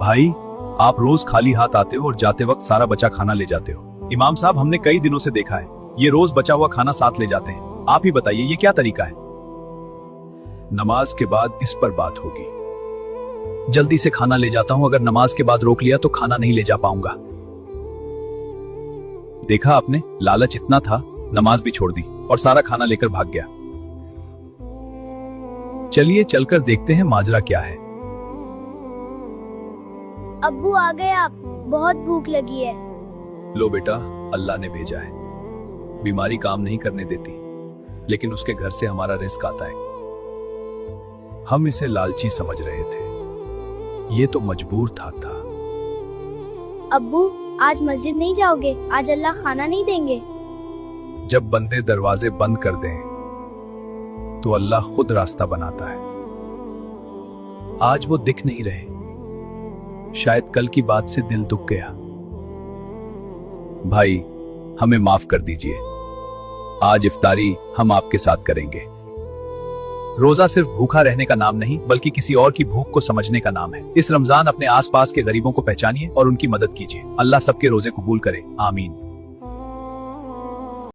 भाई, आप रोज खाली हाथ आते हो और जाते वक्त सारा बचा खाना ले जाते हो। इमाम साहब, हमने कई दिनों से देखा है, ये रोज बचा हुआ खाना साथ ले जाते हैं। आप ही बताइए ये क्या तरीका है? नमाज के बाद इस पर बात होगी। जल्दी से खाना ले जाता हूं, अगर नमाज के बाद रोक लिया तो खाना नहीं ले जा पाऊंगा। देखा आपने, लालच इतना था, नमाज भी छोड़ दी और सारा खाना लेकर भाग गया। चलिए चलकर देखते हैं माजरा क्या है। अब्बू आ गए आप, बहुत भूख लगी है। लो बेटा, अल्लाह ने भेजा है। बीमारी काम नहीं करने देती, लेकिन उसके घर से हमारा रिस्क आता है। हम इसे लालची समझ रहे थे, ये तो मजबूर था। अब्बू, आज मस्जिद नहीं जाओगे? आज अल्लाह खाना नहीं देंगे। जब बंदे दरवाजे बंद कर दें तो अल्लाह खुद रास्ता बनाता है। आज वो दिख नहीं रहे, शायद कल की बात से दिल दुख गया। भाई, हमें माफ कर दीजिए। आज इफ्तारी हम आपके साथ करेंगे। रोजा सिर्फ भूखा रहने का नाम नहीं, बल्कि किसी और की भूख को समझने का नाम है। इस रमजान अपने आसपास के गरीबों को पहचानिए और उनकी मदद कीजिए। अल्लाह सबके रोजे कबूल करे, आमीन।